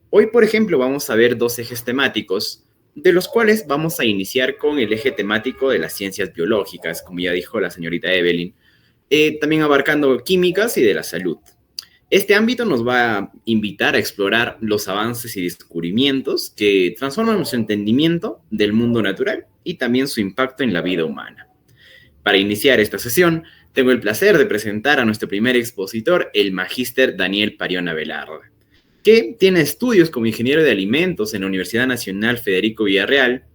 Hoy, por ejemplo, vamos a ver dos ejes temáticos, de los cuales vamos a iniciar con el eje temático de las ciencias biológicas, como ya dijo la señorita Evelyn, también abarcando químicas y de la salud. Este ámbito nos va a invitar a explorar los avances y descubrimientos que transforman nuestro entendimiento del mundo natural y también su impacto en la vida humana. Para iniciar esta sesión, tengo el placer de presentar a nuestro primer expositor, el magíster Daniel Pariona Velarde, que tiene estudios como ingeniero de alimentos en la Universidad Nacional Federico Villarreal.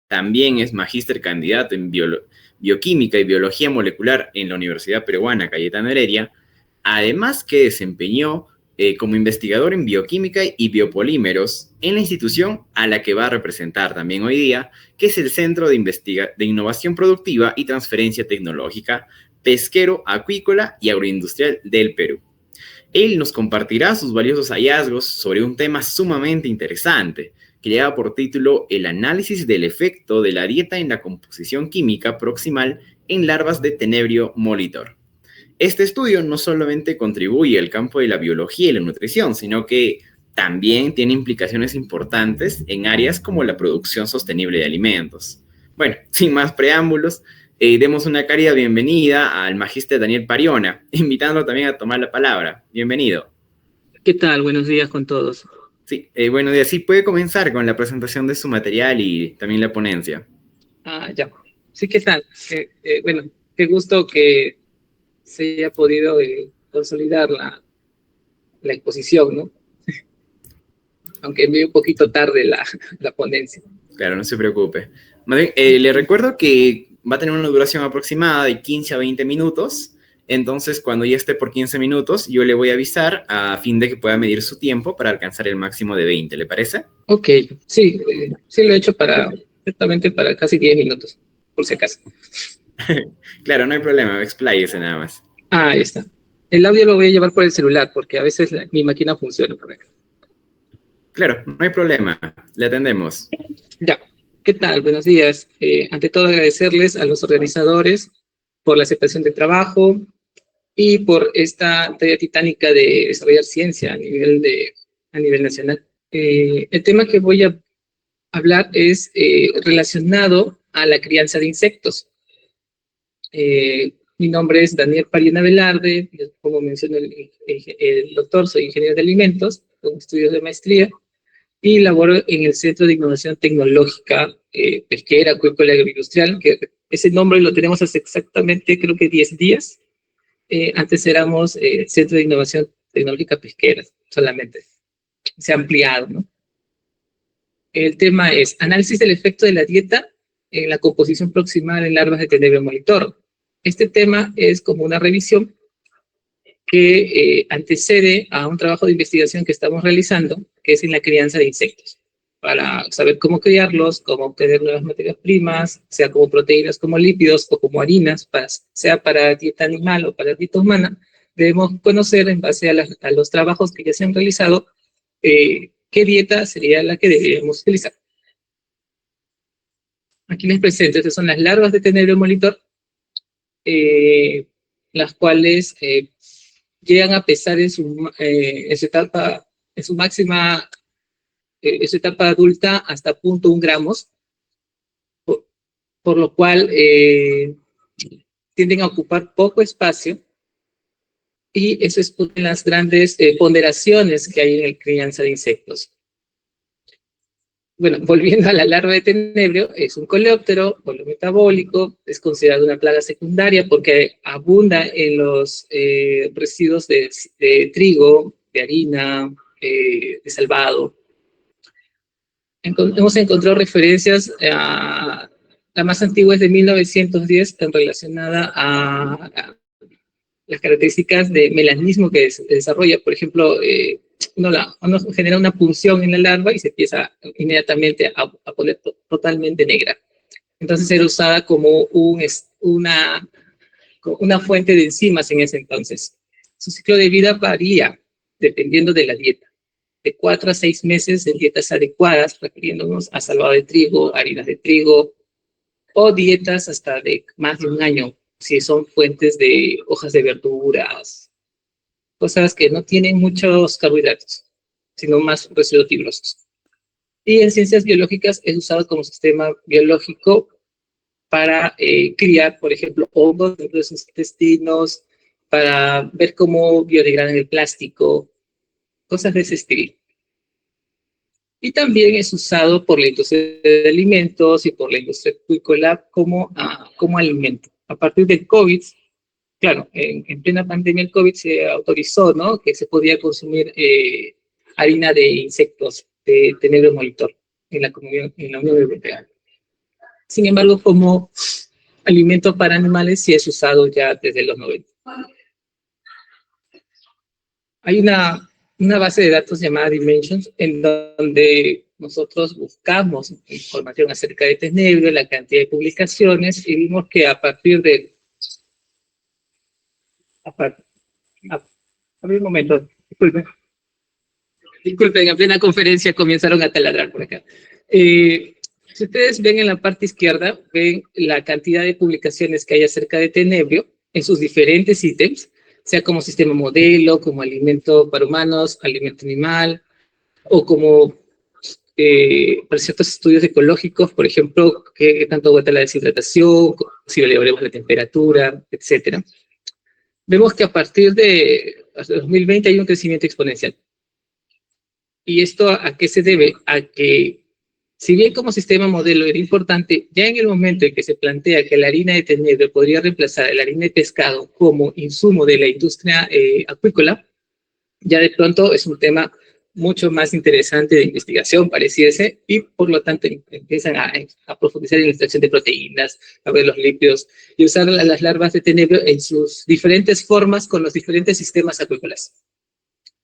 También es magíster candidato en bioquímica y biología molecular en la Universidad Peruana Cayetano Heredia, además que desempeñó como investigador en bioquímica y biopolímeros en la institución a la que va a representar también hoy día, que es el Centro de Innovación Productiva y Transferencia Tecnológica, Pesquero, Acuícola y Agroindustrial del Perú. Él nos compartirá sus valiosos hallazgos sobre un tema sumamente interesante, que lleva por título El análisis del efecto de la dieta en la composición química proximal en larvas de Tenebrio molitor. Este estudio no solamente contribuye al campo de la biología y la nutrición, sino que también tiene implicaciones importantes en áreas como la producción sostenible de alimentos. Bueno, sin más preámbulos, demos una cálida bienvenida al magíster Daniel Pariona, invitándolo también a tomar la palabra. Bienvenido. ¿Qué tal? Buenos días con todos. Sí, bueno, y así puede comenzar con la presentación de su material y también la ponencia. Ya. Sí, ¿qué tal? Bueno, qué gusto que se haya podido consolidar la exposición, ¿no? Aunque me dio un poquito tarde la ponencia. Claro, no se preocupe. Le recuerdo que va a tener una duración aproximada de 15 a 20 minutos. Entonces, cuando ya esté por 15 minutos, yo le voy a avisar a fin de que pueda medir su tiempo para alcanzar el máximo de 20. ¿Le parece? Ok, sí, sí lo he hecho exactamente para casi 10 minutos, por si acaso. Claro, no hay problema, expláyese nada más. Ahí está. El audio lo voy a llevar por el celular porque a veces mi máquina funciona por acá. Claro, no hay problema, le atendemos. Ya, ¿qué tal? Buenos días. Ante todo, agradecerles a los organizadores por la aceptación del trabajo y por esta tarea titánica de desarrollar ciencia a nivel nacional. El tema que voy a hablar es relacionado a la crianza de insectos. Mi nombre es Daniel Pariena Velarde, como mencionó el doctor, soy ingeniero de alimentos, con estudios de maestría, y laboro en el Centro de Innovación Tecnológica Pesquera, Acuícola y Agroindustrial, que ese nombre lo tenemos hace exactamente, creo que 10 días. Antes éramos Centro de Innovación Tecnológica Pesquera, solamente. Se ha ampliado, ¿no? El tema es análisis del efecto de la dieta en la composición proximal en larvas de Tenebrio molitor. Este tema es como una revisión que antecede a un trabajo de investigación que estamos realizando, que es en la crianza de insectos, para saber cómo criarlos, cómo obtener nuevas materias primas, sea como proteínas, como lípidos o como harinas, sea para dieta animal o para dieta humana. Debemos conocer, en base a los trabajos que ya se han realizado, qué dieta sería la que deberíamos utilizar. Aquí les presento, estas son las larvas de Tenebrio molitor, las cuales llegan a pesar en su etapa, en su máxima, en su etapa adulta hasta 0.1 gramos, por lo cual tienden a ocupar poco espacio, y eso es por las grandes ponderaciones que hay en la crianza de insectos. Bueno, volviendo a la larva de tenebrio, es un coleóptero polometabólico, es considerado una plaga secundaria porque abunda en los residuos de trigo, de harina, de salvado. Hemos encontrado referencias la más antigua es de 1910, relacionada a las características de melanismo que desarrolla. Por ejemplo, uno genera una punción en la larva y se empieza inmediatamente a poner totalmente negra. Entonces era usada como una fuente de enzimas en ese entonces. Su ciclo de vida varía dependiendo de la dieta, de 4 a 6 meses en dietas adecuadas, refiriéndonos a salvado de trigo, harinas de trigo, o dietas hasta de más de un año, si son fuentes de hojas de verduras, cosas que no tienen muchos carbohidratos. sino más residuos fibrosos. Y en ciencias biológicas es usado como sistema biológico para criar, por ejemplo, hongos dentro de sus intestinos, para ver cómo biodegradan el plástico, cosas de ese estilo. Y también es usado por la industria de alimentos y por la industria acuícola como alimento. A partir del COVID, claro, en plena pandemia el COVID se autorizó, ¿no?, que se podía consumir harina de insectos, de tenebro molitor en la Unión Europea. Sin embargo, como alimento para animales sí es usado ya desde los 90. Hay una base de datos llamada Dimensions, en donde nosotros buscamos información acerca de tenebrio, la cantidad de publicaciones, y vimos que a partir de... A ver un momento, disculpen, en plena conferencia comenzaron a taladrar por acá. Si ustedes ven en la parte izquierda, ven la cantidad de publicaciones que hay acerca de tenebrio en sus diferentes ítems, sea como sistema modelo, como alimento para humanos, alimento animal, o como para ciertos estudios ecológicos, por ejemplo, qué tanto aguanta la deshidratación, si elevaremos la temperatura, etcétera. Vemos que a partir de 2020 hay un crecimiento exponencial. ¿Y esto a qué se debe? A que, si bien como sistema modelo era importante, ya en el momento en que se plantea que la harina de tenebro podría reemplazar la harina de pescado como insumo de la industria acuícola, ya de pronto es un tema mucho más interesante de investigación, pareciese, y por lo tanto empiezan a profundizar en la extracción de proteínas, a ver los lípidos, y usar las larvas de tenebro en sus diferentes formas con los diferentes sistemas acuícolas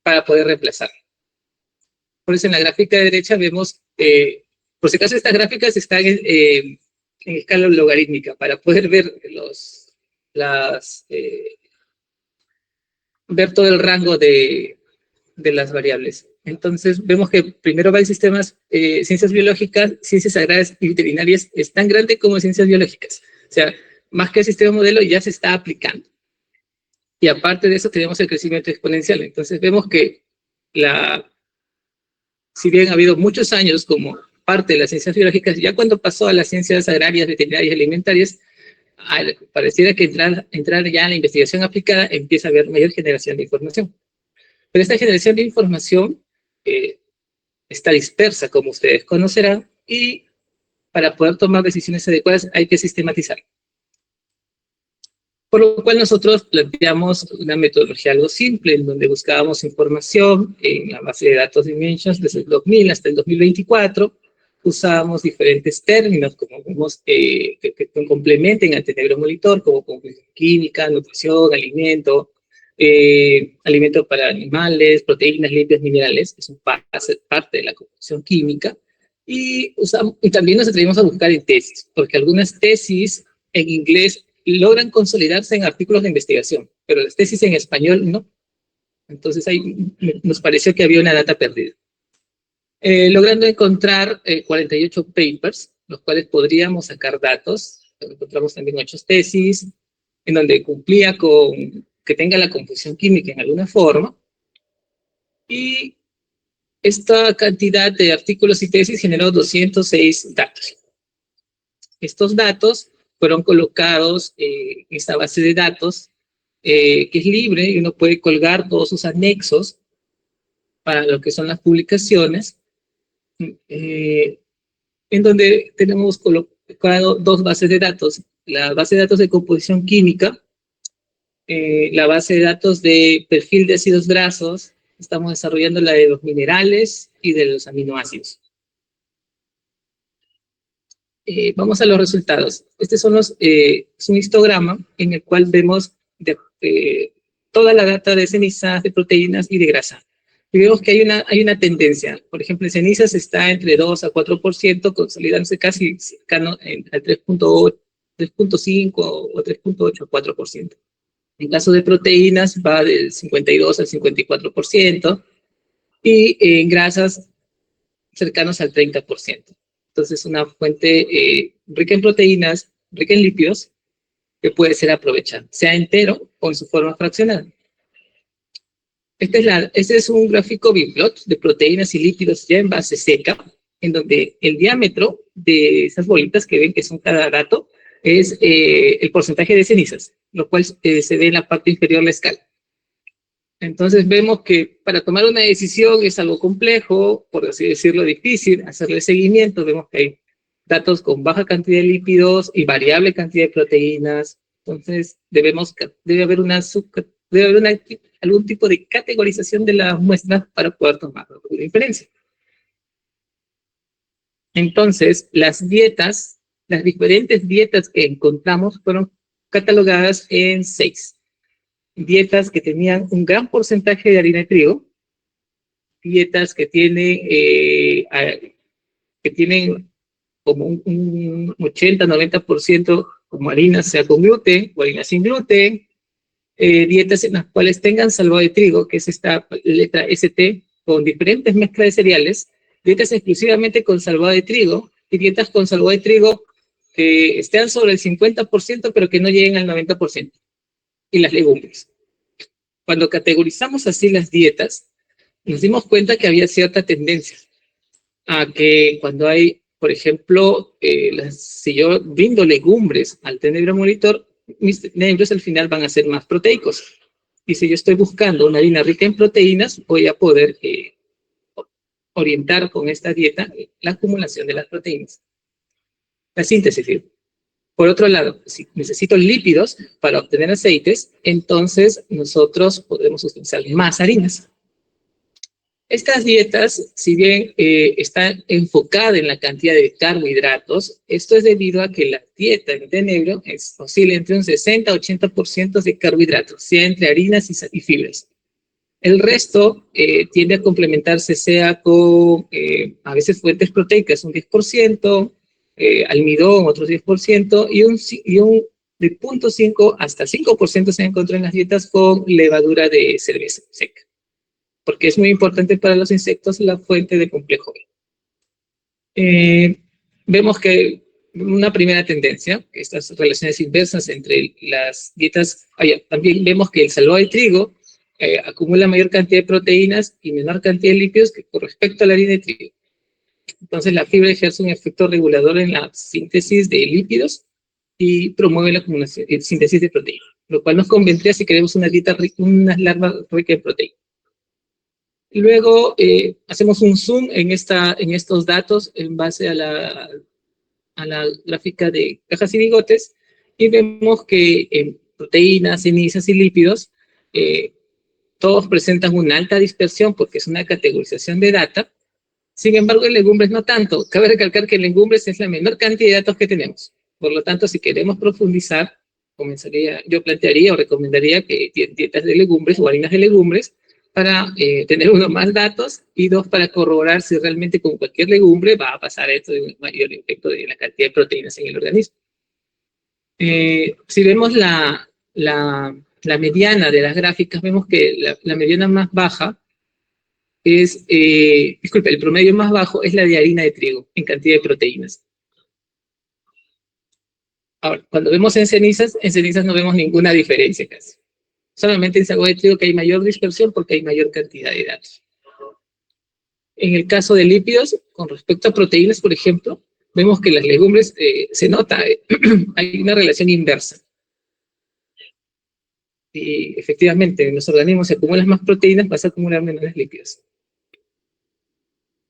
para poder reemplazar. Por eso en la gráfica de derecha vemos, por si acaso estas gráficas están en escala logarítmica, para poder ver ver todo el rango de las variables. Entonces vemos que primero va en sistemas, ciencias biológicas, ciencias agrarias y veterinarias, es tan grande como ciencias biológicas. O sea, más que el sistema modelo ya se está aplicando. Y aparte de eso tenemos el crecimiento exponencial. Entonces vemos que si bien ha habido muchos años como parte de las ciencias biológicas, ya cuando pasó a las ciencias agrarias, veterinarias y alimentarias, pareciera que entrar ya a la investigación aplicada empieza a haber mayor generación de información. Pero esta generación de información está dispersa, como ustedes conocerán, y para poder tomar decisiones adecuadas hay que sistematizar. Por lo cual nosotros planteamos una metodología algo simple, en donde buscábamos información en la base de datos Dimensions desde el 2000 hasta el 2024, usábamos diferentes términos, como vemos, que complementen al tenebro molitor, como química, nutrición, alimento, alimento para animales, proteínas, lípidos, minerales, es parte de la composición química, y también nos atrevimos a buscar en tesis, porque algunas tesis en inglés logran consolidarse en artículos de investigación, pero las tesis en español no. Entonces ahí nos pareció que había una data perdida. Logrando encontrar 48 papers, los cuales podríamos sacar datos. Encontramos también 8 tesis, en donde cumplía con que tenga la composición química en alguna forma. Y esta cantidad de artículos y tesis generó 206 datos. Estos datos fueron colocados en esta base de datos, que es libre, y uno puede colgar todos sus anexos para lo que son las publicaciones, en donde tenemos colocado 2 bases de datos: la base de datos de composición química, la base de datos de perfil de ácidos grasos. Estamos desarrollando la de los minerales y de los aminoácidos. Vamos a los resultados. Este es un histograma en el cual vemos toda la data de cenizas, de proteínas y de grasa. Y vemos que hay una tendencia. Por ejemplo, en cenizas está entre 2 a 4%, consolidándose casi cercano al 3.5 o 3.8 a 4%. En caso de proteínas va del 52 al 54%, y en grasas cercanos al 30%. Entonces, una fuente rica en proteínas, rica en lípidos, que puede ser aprovechada, sea entero o en su forma fraccionada. Este es un gráfico biplot de proteínas y lípidos ya en base seca, en donde el diámetro de esas bolitas que ven que son cada dato es el porcentaje de cenizas, lo cual se ve en la parte inferior de la escala. Entonces vemos que para tomar una decisión es algo complejo, por así decirlo, difícil, hacerle seguimiento. Vemos que hay datos con baja cantidad de lípidos y variable cantidad de proteínas. Entonces debe haber algún tipo de categorización de las muestras para poder tomar una inferencia. Entonces, las diferentes dietas que encontramos fueron catalogadas en 6. Dietas que tenían un gran porcentaje de harina de trigo, dietas que tienen como un 80-90% como harina, sea con gluten o harina sin gluten, dietas en las cuales tengan salvado de trigo, que es esta letra ST, con diferentes mezclas de cereales, dietas exclusivamente con salvado de trigo, y dietas con salvado de trigo que estén sobre el 50%, pero que no lleguen al 90%, y las legumbres. Cuando categorizamos así las dietas, nos dimos cuenta que había cierta tendencia a que cuando hay, por ejemplo, si yo brindo legumbres al tenebro monitor, mis tenebros al final van a ser más proteicos. Y si yo estoy buscando una harina rica en proteínas, voy a poder orientar con esta dieta la acumulación de las proteínas. La síntesis, ¿sí? Por otro lado, si necesito lípidos para obtener aceites, entonces nosotros podemos utilizar más harinas. Estas dietas, si bien están enfocadas en la cantidad de carbohidratos, esto es debido a que la dieta en tenebro oscila entre un 60-80% de carbohidratos, sea entre harinas y fibras. El resto tiende a complementarse, sea con a veces fuentes proteicas, un 10%, almidón, otro 10%, y un de 0.5 hasta 5% se encuentra en las dietas con levadura de cerveza seca, porque es muy importante para los insectos la fuente de complejo B. Vemos que una primera tendencia, estas relaciones inversas entre las dietas, también vemos que el salvado de trigo acumula mayor cantidad de proteínas y menor cantidad de lípidos que con respecto a la harina de trigo. Entonces la fibra ejerce un efecto regulador en la síntesis de lípidos y promueve la acumulación, síntesis de proteínas, lo cual nos convendría si queremos una dieta unas larvas ricas en proteínas. Luego hacemos un zoom en estos datos en base a la gráfica de cajas y bigotes y vemos que en proteínas, cenizas y lípidos todos presentan una alta dispersión porque es una categorización de data. Sin embargo, en legumbres no tanto. Cabe recalcar que en legumbres es la menor cantidad de datos que tenemos. Por lo tanto, si queremos profundizar, yo plantearía o recomendaría que dietas de legumbres o harinas de legumbres para tener más datos y dos, para corroborar si realmente con cualquier legumbre va a pasar esto de un mayor efecto de la cantidad de proteínas en el organismo. Si vemos la mediana de las gráficas, vemos que la mediana más baja es, el promedio más bajo es la de harina de trigo en cantidad de proteínas. Ahora, cuando vemos en cenizas no vemos ninguna diferencia casi. Solamente en salvado de trigo que hay mayor dispersión porque hay mayor cantidad de datos. En el caso de lípidos, con respecto a proteínas, por ejemplo, vemos que las legumbres se nota, hay una relación inversa. Y efectivamente, en los organismos se acumulan más proteínas, vas a acumular menores lípidos.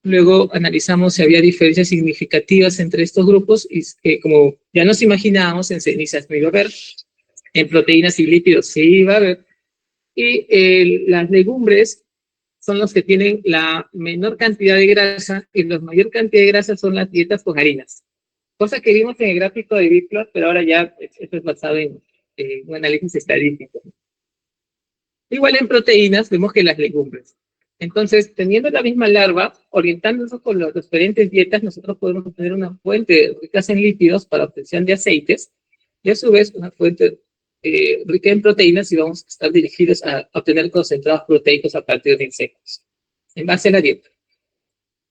Luego analizamos si había diferencias significativas entre estos grupos y como ya nos imaginábamos, en cenizas no iba a haber, en proteínas y lípidos sí iba a haber, y las legumbres son los que tienen la menor cantidad de grasa y la mayor cantidad de grasa son las dietas con harinas. Cosa que vimos en el gráfico de Biplot, pero ahora ya esto es basado en un análisis estadístico. Igual en proteínas vemos que las legumbres. Entonces, teniendo la misma larva, orientándonos con las diferentes dietas, nosotros podemos obtener una fuente rica en lípidos para obtención de aceites y a su vez una fuente rica en proteínas y vamos a estar dirigidos a obtener concentrados proteicos a partir de insectos, en base a la dieta.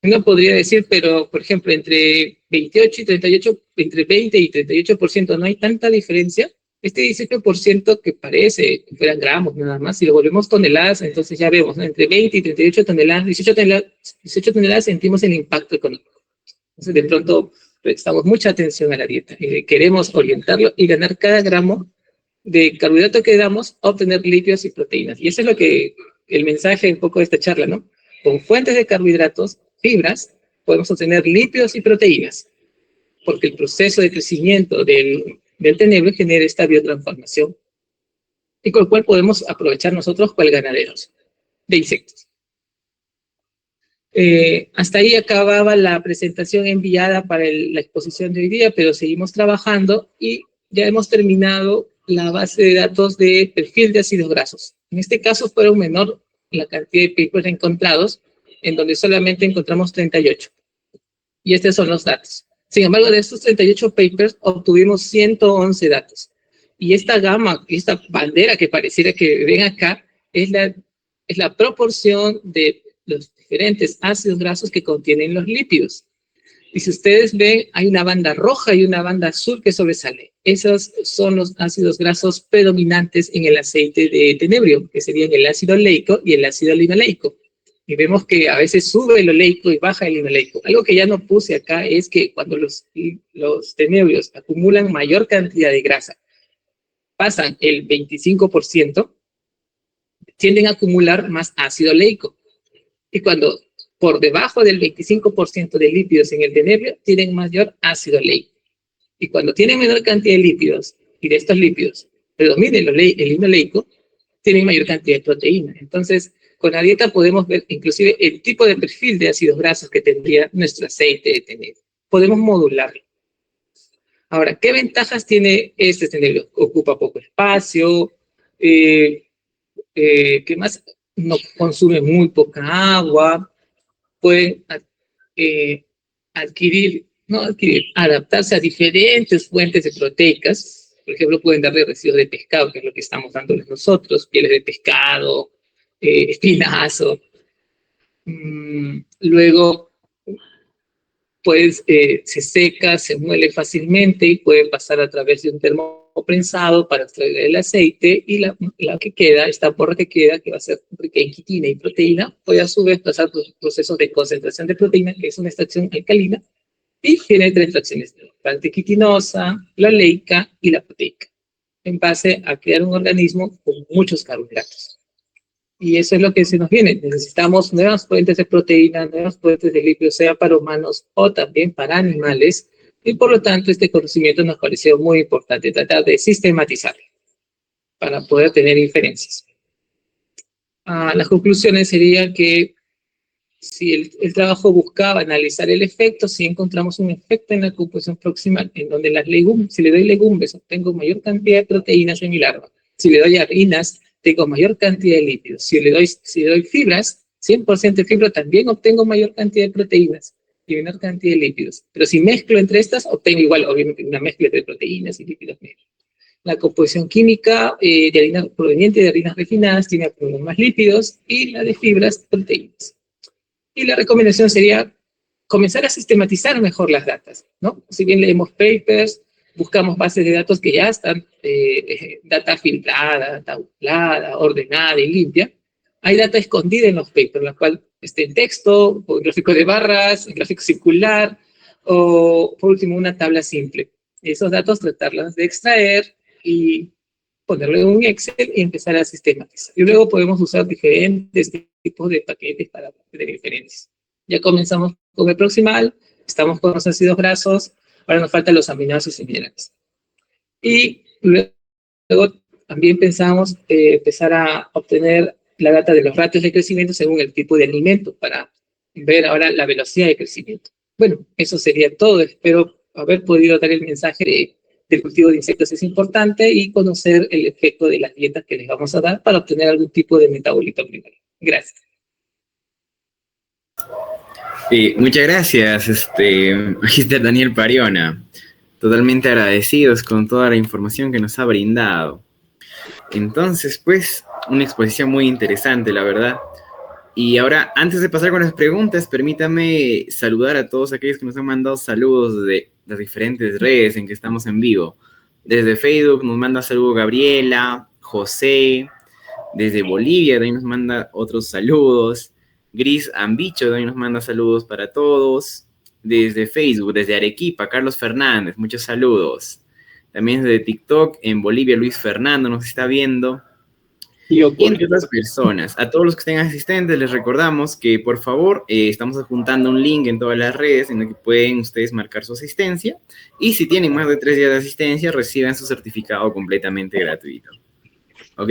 Uno podría decir, pero, por ejemplo, entre 28 y 38, entre 20 y 38% no hay tanta diferencia. Este 18% que parece que fueran gramos nada más, si lo volvemos toneladas, entonces ya vemos, ¿no? Entre 20 y 38 toneladas, 18 toneladas sentimos el impacto económico. Entonces, de pronto, prestamos mucha atención a la dieta. Queremos orientarlo y ganar cada gramo de carbohidrato que damos a obtener lípidos y proteínas. Y eso es lo que el mensaje un poco de esta charla, ¿no? Con fuentes de carbohidratos, fibras, podemos obtener lípidos y proteínas, porque el proceso de crecimiento del tenebro genera esta biotransformación y con el cual podemos aprovechar nosotros cual ganaderos de insectos. Hasta ahí acababa la presentación enviada para la exposición de hoy día, pero seguimos trabajando y ya hemos terminado la base de datos de perfil de ácidos grasos. En este caso fueron menor la cantidad de papers encontrados, en donde solamente encontramos 38. Y estos son los datos. Sin embargo, de estos 38 papers obtuvimos 111 datos. Y esta gama, esta bandera que pareciera que ven acá, es la proporción de los diferentes ácidos grasos que contienen los lípidos. Y si ustedes ven, hay una banda roja y una banda azul que sobresale. Esos son los ácidos grasos predominantes en el aceite de tenebrio, que serían el ácido oleico y el ácido linoleico. Y vemos que a veces sube el oleico y baja el linoleico. Algo que ya no puse acá es que cuando los tenebrios acumulan mayor cantidad de grasa, pasan el 25%, tienden a acumular más ácido oleico. Y cuando por debajo del 25% de lípidos en el tenebrio, tienen mayor ácido oleico. Y cuando tienen menor cantidad de lípidos, y de estos lípidos predomina el linoleico, tienen mayor cantidad de proteína. Entonces, con la dieta podemos ver inclusive el tipo de perfil de ácidos grasos que tendría nuestro aceite de tenebrio. Podemos modularlo. Ahora, ¿qué ventajas tiene este tenebrio? Ocupa poco espacio, ¿qué más? No consume muy poca agua, pueden adaptarse a diferentes fuentes de proteicas. Por ejemplo, pueden darle residuos de pescado, que es lo que estamos dándoles nosotros, pieles de pescado, espinazo. Luego, pues se seca, se muele fácilmente y puede pasar a través de un termoprensado para extraer el aceite, y la que queda, esta porra que queda, que va a ser rica en quitina y proteína, puede a su vez pasar por procesos de concentración de proteína, que es una extracción alcalina, y tiene tres extracciones: la antiquitinosa, la oleica y la proteica, en base a crear un organismo con muchos carbohidratos. Y eso es lo que se nos viene. Necesitamos nuevas fuentes de proteína, nuevas fuentes de lípidos, sea para humanos o también para animales. Y por lo tanto, este conocimiento nos pareció muy importante, tratar de sistematizarlo para poder tener inferencias. Las conclusiones serían que si el trabajo buscaba analizar el efecto, si encontramos un efecto en la composición proximal, en donde si le doy legumbres, obtengo mayor cantidad de proteínas en mi larva. Si le doy harinas, tengo mayor cantidad de lípidos. Si le doy fibras, 100% de fibra, también obtengo mayor cantidad de proteínas y menor cantidad de lípidos. Pero si mezclo entre estas, obtengo igual, obviamente, una mezcla de proteínas y lípidos medios. La composición química de harina proveniente de harinas refinadas tiene más lípidos, y la de fibras, proteínas. Y la recomendación sería comenzar a sistematizar mejor las datas, ¿no? Si bien leemos papers, buscamos bases de datos que ya están, data filtrada, data tabular, ordenada y limpia. Hay data escondida en los papers, en la cual esté en texto, o en gráfico de barras, en gráfico circular, o por último una tabla simple. Esos datos tratarlos de extraer y ponerlo en un Excel y empezar a sistematizar. Y luego podemos usar diferentes tipos de paquetes para tener inferencias. Ya comenzamos con el proximal, estamos con los ácidos grasos, ahora nos faltan los aminoácidos y minerales. Y luego también pensamos empezar a obtener la data de los ratios de crecimiento según el tipo de alimento, para ver ahora la velocidad de crecimiento. Bueno, eso sería todo. Espero haber podido dar el mensaje del cultivo de insectos es importante, y conocer el efecto de las dietas que les vamos a dar para obtener algún tipo de metabolito primario. Gracias. Muchas gracias, Magister Daniel Pariona. Totalmente agradecidos con toda la información que nos ha brindado. Entonces, pues, una exposición muy interesante, la verdad. Y ahora, antes de pasar con las preguntas, permítame saludar a todos aquellos que nos han mandado saludos de las diferentes redes en que estamos en vivo. Desde Facebook nos manda saludos Gabriela, José, desde Bolivia también nos manda otros saludos. Gris Ambicho también nos manda saludos para todos. Desde Facebook, desde Arequipa, Carlos Fernández, muchos saludos. También desde TikTok, en Bolivia, Luis Fernando nos está viendo. Y entre otras personas, a todos los que estén asistentes, les recordamos que por favor estamos adjuntando un link en todas las redes en el que pueden ustedes marcar su asistencia. Y si tienen más de 3 días de asistencia, reciben su certificado completamente gratuito. ¿Ok?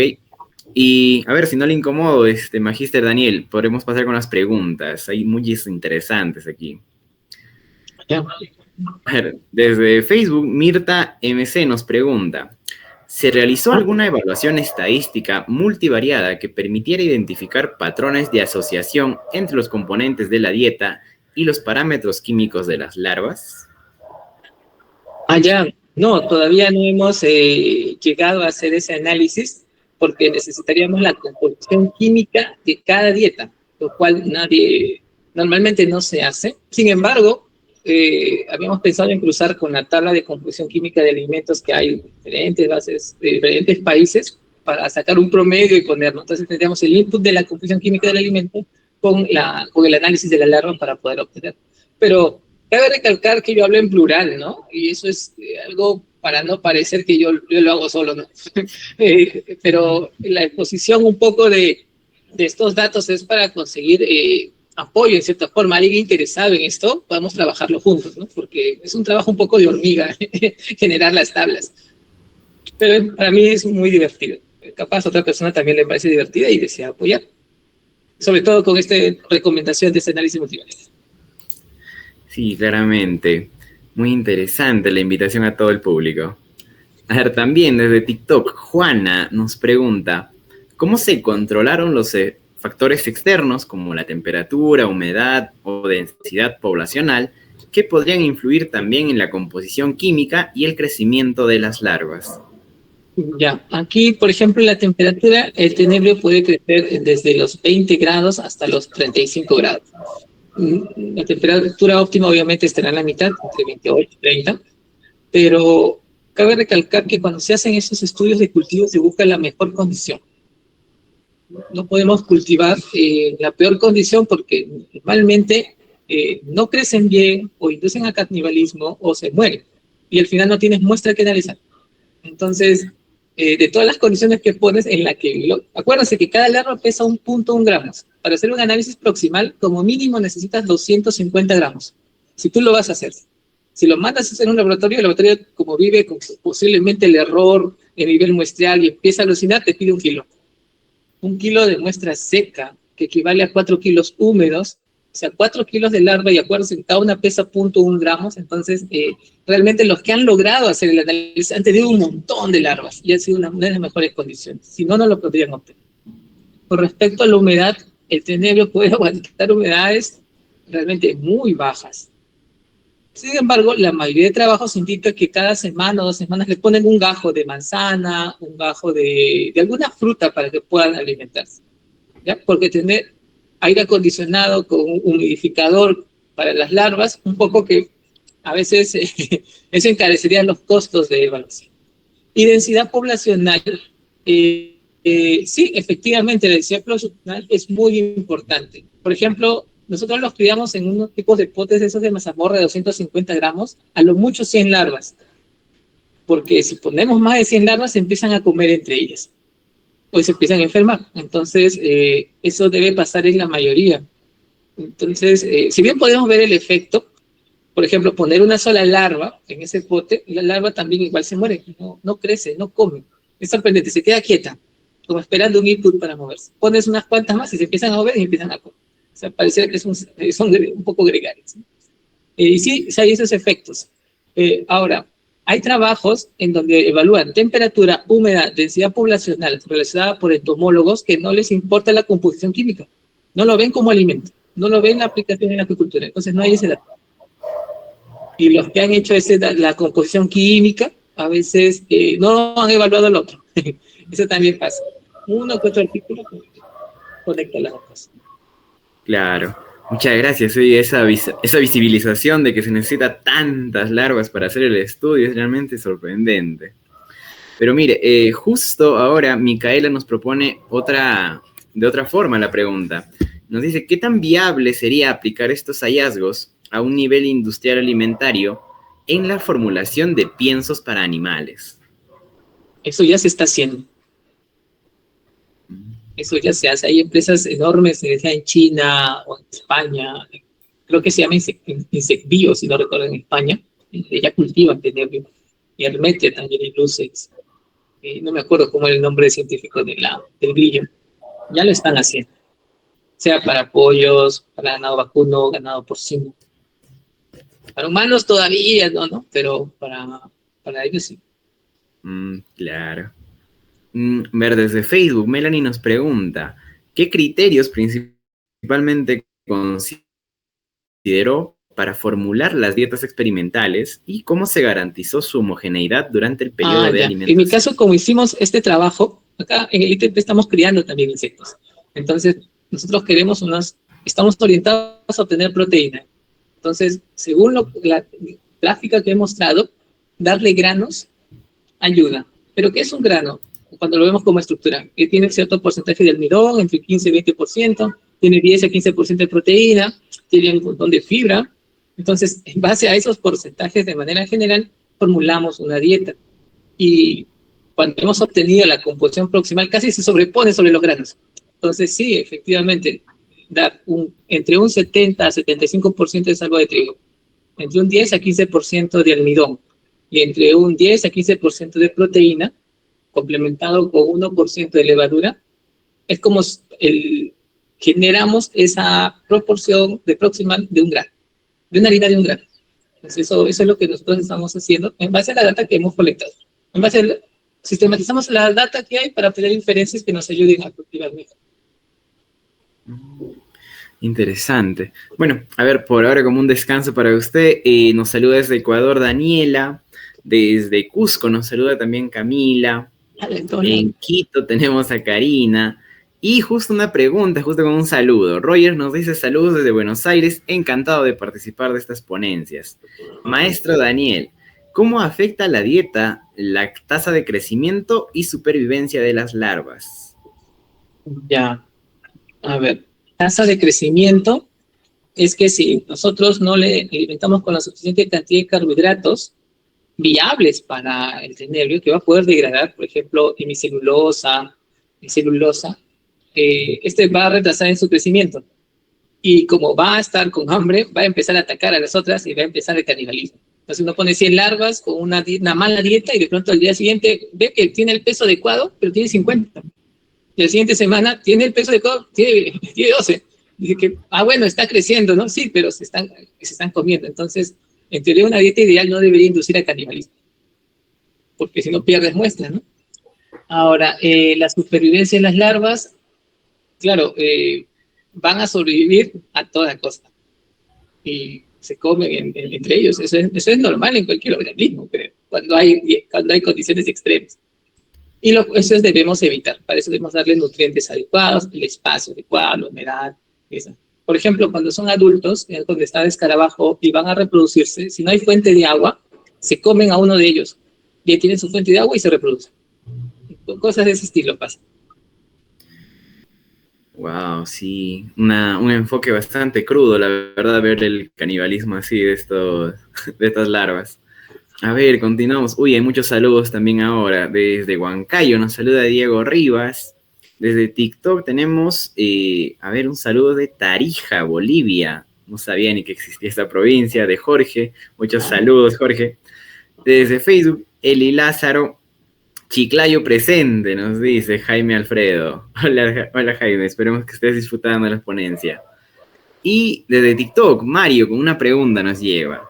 Y a ver, si no le incomodo, Magíster Daniel, podremos pasar con las preguntas. Hay muchas interesantes aquí. A ver, desde Facebook, Mirta MC nos pregunta: ¿se realizó alguna evaluación estadística multivariada que permitiera identificar patrones de asociación entre los componentes de la dieta y los parámetros químicos de las larvas? Ya. No, todavía no hemos llegado a hacer ese análisis porque necesitaríamos la composición química de cada dieta, lo cual normalmente no se hace. Sin embargo, habíamos pensado en cruzar con la tabla de composición química de alimentos que hay en diferentes bases de diferentes países para sacar un promedio y ponerlo. Entonces tendríamos el input de la composición química del alimento con el análisis de la larva para poder obtener. Pero cabe recalcar que yo hablo en plural, ¿no? Y eso es algo para no parecer que yo lo hago solo, ¿no? Pero la exposición un poco de estos datos es para conseguir apoyo, en cierta forma, alguien interesado en esto, podamos trabajarlo juntos, ¿no? Porque es un trabajo un poco de hormiga generar las tablas. Pero para mí es muy divertido. Capaz a otra persona también le parece divertida y desea apoyar. Sobre todo con esta recomendación de este análisis multivariado. Sí, claramente. Muy interesante la invitación a todo el público. A ver, también desde TikTok, Juana nos pregunta: ¿cómo se controlaron los factores externos como la temperatura, humedad o densidad poblacional que podrían influir también en la composición química y el crecimiento de las larvas? Ya, aquí, por ejemplo, la temperatura, el tenebrio puede crecer desde los 20 grados hasta los 35 grados. La temperatura óptima obviamente estará en la mitad, entre 28 y 30, pero cabe recalcar que cuando se hacen esos estudios de cultivo se busca la mejor condición. No podemos cultivar la peor condición porque normalmente no crecen bien o inducen a canibalismo o se mueren y al final no tienes muestra que analizar. Entonces, de todas las condiciones que pones en la que... acuérdense que cada larva pesa 1.1 gramos. Para hacer un análisis proximal, como mínimo necesitas 250 gramos. Si tú lo vas a hacer. Si lo mandas a hacer en un laboratorio, el laboratorio, como vive con posiblemente el error en nivel muestreal y empieza a alucinar, te pide 1 kilo. 1 kilo de muestra seca, que equivale a 4 kilos húmedos, o sea, 4 kilos de larva, y acuérdense que cada una pesa 0.1 gramos, entonces realmente los que han logrado hacer el análisis han tenido un montón de larvas y han sido una de las mejores condiciones, si no, no lo podrían obtener. Con respecto a la humedad, el tenebrio puede aguantar humedades realmente muy bajas. Sin embargo, la mayoría de trabajos indica que cada semana o 2 semanas le ponen un gajo de manzana, un gajo de alguna fruta para que puedan alimentarse, ¿ya? Porque tener aire acondicionado con un humidificador para las larvas, un poco que a veces eso encarecería los costos de evaluación. Y densidad poblacional, sí, efectivamente, la densidad poblacional es muy importante. Por ejemplo, nosotros los criamos en unos tipos de potes de esos de mazamorra de 250 gramos, a lo mucho 100 larvas. Porque si ponemos más de 100 larvas, se empiezan a comer entre ellas. Pues se empiezan a enfermar. Entonces, eso debe pasar en la mayoría. Entonces, si bien podemos ver el efecto, por ejemplo, poner una sola larva en ese pote, la larva también igual se muere, no crece, no come. Es sorprendente, se queda quieta, como esperando un input para moverse. Pones unas cuantas más y se empiezan a mover y empiezan a comer. O sea, pareciera que son un poco gregarios. Y sí, hay esos efectos. Ahora, hay trabajos en donde evalúan temperatura, humedad, densidad poblacional realizada por entomólogos que no les importa la composición química. No lo ven como alimento, no lo ven la aplicación en la agricultura. Entonces no hay ese dato. Y los que han hecho la composición química, a veces no han evaluado el otro. Eso también pasa. Uno que otro artículo conecta las cosas. Claro. Muchas gracias. Sí, esa visibilización de que se necesita tantas larvas para hacer el estudio es realmente sorprendente. Pero mire, justo ahora Micaela nos propone de otra forma la pregunta. Nos dice, ¿qué tan viable sería aplicar estos hallazgos a un nivel industrial alimentario en la formulación de piensos para animales? Eso ya se está haciendo. Eso ya se hace. Hay empresas enormes, ya sea en China o en España. Creo que se llama Insectbio, si no recuerdo, en España. Ya cultivan tenebrio. Y Hermetia también en Lucex. No me acuerdo cómo es el nombre científico del grillo. Ya lo están haciendo. Sea para pollos, para ganado vacuno, ganado porcino. Para humanos todavía no, pero para ellos sí. Claro. Ver desde Facebook, Melanie nos pregunta, ¿qué criterios principalmente consideró para formular las dietas experimentales y cómo se garantizó su homogeneidad durante el periodo de Ya. alimentación? En mi caso, como hicimos este trabajo, acá en el ITP estamos criando también insectos. Entonces, nosotros estamos orientados a obtener proteína. Entonces, según la gráfica que he mostrado, darle granos ayuda. ¿Pero qué es un grano? Cuando lo vemos como estructura, que tiene cierto porcentaje de almidón, entre 15 y 20%, tiene 10 a 15% de proteína, tiene un montón de fibra. Entonces, en base a esos porcentajes, de manera general, formulamos una dieta. Y cuando hemos obtenido la composición proximal, casi se sobrepone sobre los granos. Entonces, sí, efectivamente, dar entre un 70 a 75% de salvo de trigo, entre un 10 a 15% de almidón, y entre un 10 a 15% de proteína, complementado con 1% de levadura, es como generamos esa proporción de proximal de un grano, de una harina de un grano. Entonces eso es lo que nosotros estamos haciendo en base a la data que hemos colectado. Sistematizamos la data que hay para obtener inferencias que nos ayuden a cultivar mejor. Interesante. Bueno, a ver, por ahora como un descanso para usted, nos saluda desde Ecuador Daniela, desde Cusco nos saluda también Camila, en Quito tenemos a Karina, y justo una pregunta, justo con un saludo. Roger nos dice saludos desde Buenos Aires, encantado de participar de estas ponencias. Maestro Daniel, ¿cómo afecta la dieta la tasa de crecimiento y supervivencia de las larvas? Ya, a ver, tasa de crecimiento es que si nosotros no le alimentamos con la suficiente cantidad de carbohidratos viables para el tenebrio, que va a poder degradar, por ejemplo, hemicelulosa, celulosa, este va a retrasar en su crecimiento. Y como va a estar con hambre, va a empezar a atacar a las otras y va a empezar el canibalismo. Entonces uno pone 100 larvas con una mala dieta y de pronto al día siguiente ve que tiene el peso adecuado, pero tiene 50. Y la siguiente semana tiene el peso adecuado, tiene 12. Dice que, bueno, está creciendo, ¿no? Sí, pero se están comiendo. Entonces, en teoría, una dieta ideal no debería inducir a canibalismo, porque si no pierdes muestras, ¿no? Ahora, la supervivencia de las larvas, claro, van a sobrevivir a toda costa. Y se comen entre ellos. Eso es normal en cualquier organismo, pero cuando hay condiciones extremas. Y eso debemos evitar. Para eso debemos darle nutrientes adecuados, el espacio adecuado, la humedad. Esa. Por ejemplo, cuando son adultos, donde está el escarabajo y van a reproducirse, si no hay fuente de agua, se comen a uno de ellos. Y tienen su fuente de agua y se reproducen. Cosas de ese estilo pasan. Wow, sí, un enfoque bastante crudo, la verdad, ver el canibalismo así de estas larvas. A ver, continuamos. Uy, hay muchos saludos también ahora. Desde Huancayo nos saluda Diego Rivas. Desde TikTok tenemos, un saludo de Tarija, Bolivia. No sabía ni que existía esta provincia, de Jorge. Muchos saludos, Jorge. Desde Facebook, Eli Lázaro. Chiclayo presente, nos dice Jaime Alfredo. Hola Jaime, esperemos que estés disfrutando de la ponencia. Y desde TikTok, Mario con una pregunta nos lleva.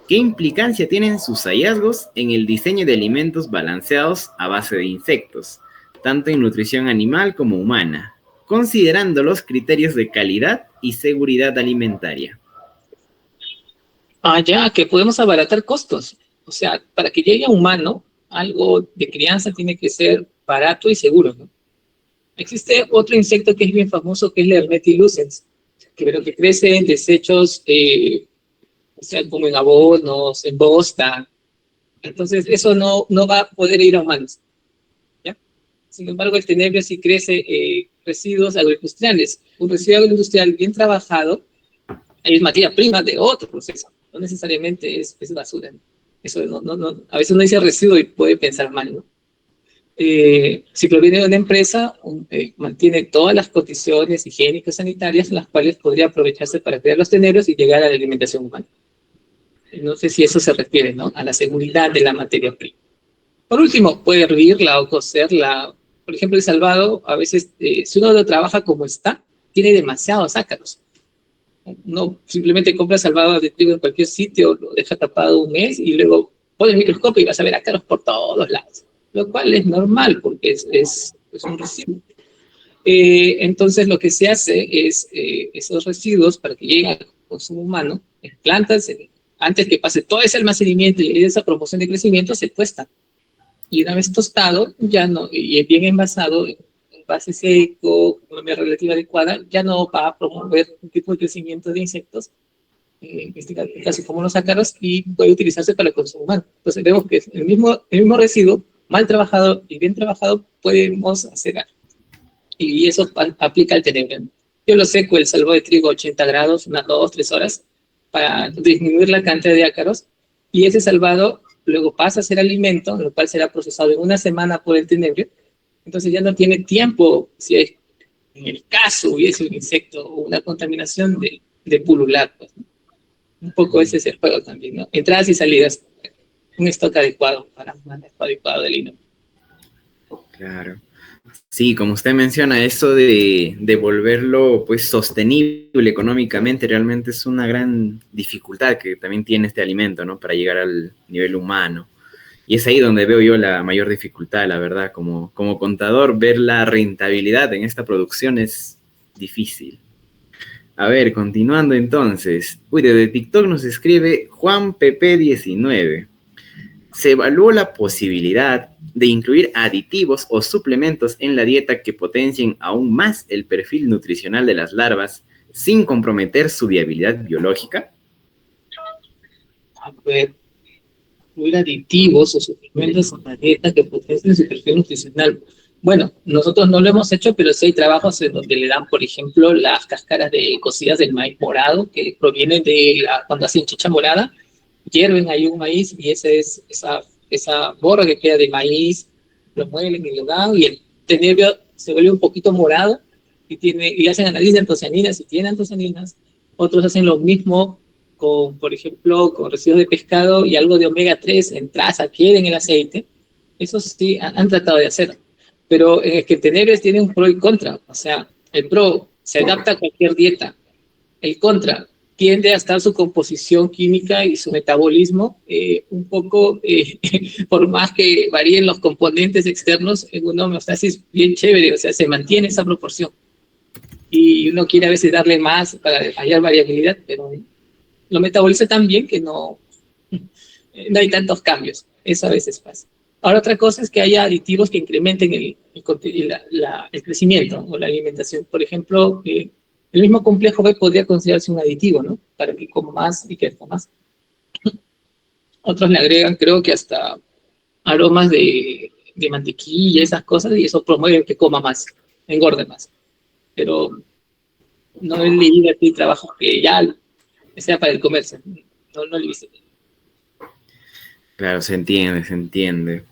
¿Qué implicancia tienen sus hallazgos en el diseño de alimentos balanceados a base de insectos, tanto en nutrición animal como humana, considerando los criterios de calidad y seguridad alimentaria? Ya, que podemos abaratar costos. O sea, para que llegue a humano, algo de crianza tiene que ser barato y seguro, ¿no? Existe otro insecto que es bien famoso, que es la Hermetia lucens, pero que crece en desechos, o sea, como en abonos, en bosta, Entonces, eso no va a poder ir a humanos, ¿ya? Sin embargo, el tenebrio sí crece residuos agroindustriales. Un residuo agroindustrial bien trabajado es materia prima de otro proceso, no necesariamente es basura. Eso a veces uno dice residuo y puede pensar mal, ¿no? Si proviene de una empresa, mantiene todas las condiciones higiénicas sanitarias, las cuales podría aprovecharse para crear los teneros y llegar a la alimentación humana. No sé si eso se refiere, ¿no?, a la seguridad de la materia prima. Por último, puede hervirla o cocerla. Por ejemplo, el salvado, a veces, si uno lo trabaja como está, tiene demasiados ácaros. No simplemente compra salvado de trigo en cualquier sitio, lo deja tapado un mes y luego pone el microscopio y vas a ver ácaros por todos lados, lo cual es normal porque es un residuo. Entonces lo que se hace es esos residuos, para que lleguen al consumo humano, en plantas, antes que pase todo ese almacenamiento y esa promoción de crecimiento, se tuestan. Y una vez tostado, ya no, y bien envasado, en base seco, con una humedad relativa adecuada, ya no va a promover un tipo de crecimiento de insectos, en este caso como los ácaros, y puede utilizarse para el consumo humano. Entonces vemos que el mismo residuo, mal trabajado y bien trabajado, podemos hacer algo. Y eso aplica al tenebrio. Yo lo seco el salvo de trigo a 80 grados, unas 2 o 3 horas, para disminuir la cantidad de ácaros, y ese salvado luego pasa a ser alimento, lo cual será procesado en una semana por el tenebrio. Entonces ya no tiene tiempo, si hay, en el caso hubiese un insecto o una contaminación, de pulular, pues, ¿no? Un poco ese es el juego también, ¿no? Entradas y salidas, un stock adecuado para un manejo adecuado del hino. Claro. Sí, como usted menciona, eso de volverlo pues sostenible económicamente realmente es una gran dificultad que también tiene este alimento, ¿no? Para llegar al nivel humano. Y es ahí donde veo yo la mayor dificultad, la verdad. Como contador, ver la rentabilidad en esta producción es difícil. A ver, continuando entonces. Uy, desde TikTok nos escribe JuanPP19. Se evaluó la posibilidad de incluir aditivos o suplementos en la dieta que potencien aún más el perfil nutricional de las larvas sin comprometer su viabilidad biológica. A ver, incluir aditivos o suplementos en la dieta que potencien su perfil nutricional. Bueno, nosotros no lo hemos hecho, pero sí hay trabajos en donde le dan, por ejemplo, las cáscaras cocidas del maíz morado, que provienen de cuando hacen chicha morada, hierven ahí un maíz y esa borra que queda de maíz, lo muelen y lo dan, y el tenebrio se vuelve un poquito morado y hacen análisis de antocianinas, y tiene antocianinas. Otros hacen lo mismo por ejemplo, con residuos de pescado y algo de omega 3 en traza, que en el aceite. Eso sí han tratado de hacer. Pero es que el tenebrio tiene un pro y contra. O sea, el pro se adapta a cualquier dieta. El contra tiende a estar su composición química y su metabolismo un poco, por más que varíen los componentes externos, en una homeostasis bien chévere, o sea, se mantiene esa proporción. Y uno quiere a veces darle más para hallar variabilidad, pero lo metaboliza tan bien que no hay tantos cambios. Eso a veces pasa. Ahora, otra cosa es que haya aditivos que incrementen el crecimiento o la alimentación. Por ejemplo, el mismo complejo B podría considerarse un aditivo, ¿no? Para que coma más y crezca más. Otros le agregan, creo que hasta aromas de mantequilla, esas cosas, y eso promueve que coma más, engorde más. Pero no he leído aquí trabajos que ya sea para el comercio. No lo he visto. Claro, se entiende, se entiende.